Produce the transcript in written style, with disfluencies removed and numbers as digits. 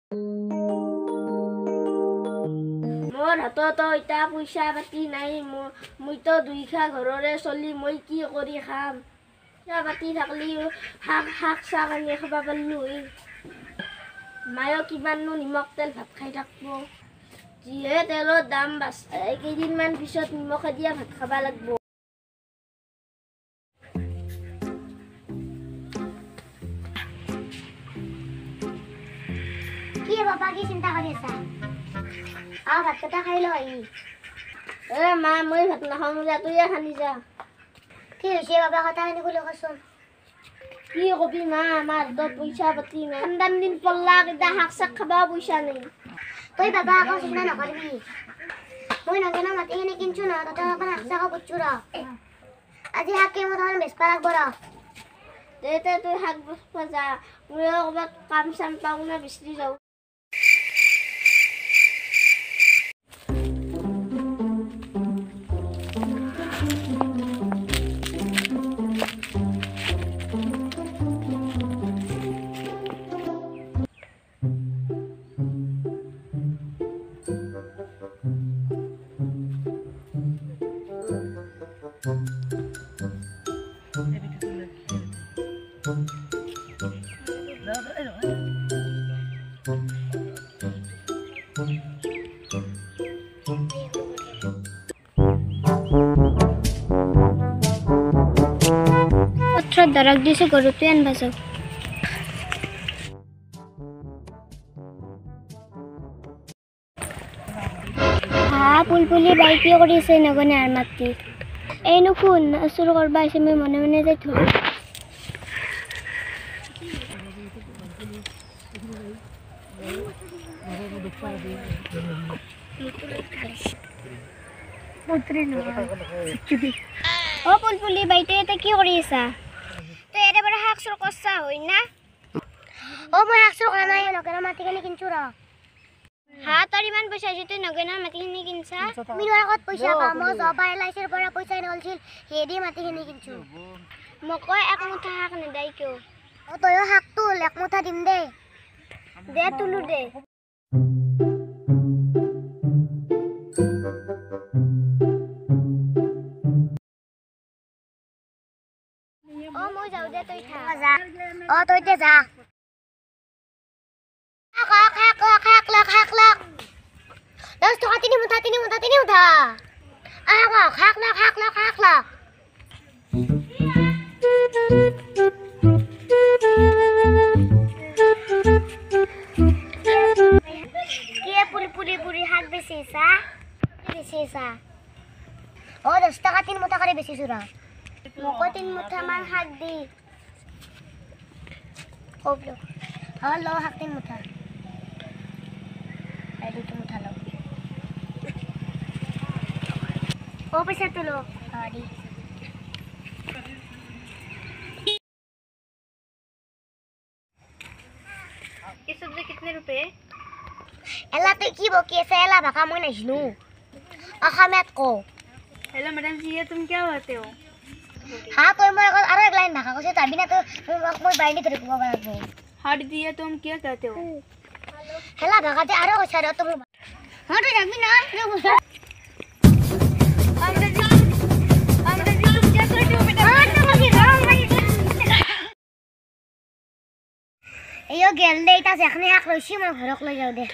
মোৰ হাততো এতিয়া পইচা পাতি নাই মইতো দুইখা ঘৰৰে চলি মই কি কৰি খাম পইচা পাতি থাকলি শাক চাক আনি খাব পাৰিলো মায়েও কিমাননো নিমখ তেল ভাত খাই থাকব যিহে তেলৰ দাম বাঢ়ছে কেইদিনমান পিছত নিমখে দিয়া ভাত খাব লাগিব কি বাবা কি চিন্তা কৰি আছা ভাত কেইটা খাই ল মা মই ভাত নাখাওঁ যা তইয়ে খালি যা কি হৈছে বাবা কথাখিনি ক'লে কচোন কি কবি মা আমাৰ হাতত পইচা পাতি নাই ঠাণ্ডাৰ দিন পল্লা কেইটা শাক চাক খাবা পইচা নাই তই বাবা আকৌ চিন্তা নকৰিবি মই নজনা মাটিখিনি কিনছো ন তাতে অকণ শাক চাক পুতছো ৰ আজি শাক কেইমুঠামান বেচবা লাগব ৰ দে তই শাক বেচবা যা ময়ো ক'ৰবাত কাম চাম পাওঁ না বিচাৰি যাওঁ দৰক দিছো গৰুটো আনবা যাওঁ পুলপুলি বাই কি কৰিছে নগনে আৰু মাতি এইনো শুন চুৰ কৰবা আহিছে মই মনে মনে যাই থৈ পুলপুলি বাইতে এটা কি কৰি আছা তই এৰে বড় শাক চুৰ কৰছা হয় না মই শাক চুৰ কৰা নাই নগেনৰ মাটিখিনি কিনছো ৰ তোৰ ইমান পইচা হৈছে তই নগেনৰ মাটিখিনি কিনছা তুমি ক'ত পইচা পাম মই জব এলাইচিৰ পৰা পইচা নলছিল হেদি মাটিখিনি কিনছো মোক এক মুঠা শাক নেদাই কিয় তয়ো শাক তোল এক মুঠা দিম দে তোলো দে মই যাওঁ দে তই খা যা তই দে যা শাক লক 10 টকা তিনি মুঠা শাক লক পুলি শাক বেচিছা 10 টকা তিনি মুঠা কৰি বেচিছো ৰ মোক 3 মুঠা মান শাক দি ল শাক 3 মুঠা এই 2 মুঠা ল पैसा तो लो गाड़ी ये सब्जी कितने रुपए एला तो की बोकी ऐसे एला भाका मैं नहीं जानू अखामत को हेलो मैडम जी ये तुम क्या बातें हो हाँ कोई मैं अरे एक लाइन भाका को से तभी ना तो मैं बाइंडी तेरे को बना दो हार्ड दिया तुम क्या कहते हो एला भाका ते अरे को छाड़ो तुम हाँ तो जब भी ना यो गेल दे इता जखने हाक लैसी म घरक লৈ যাও दे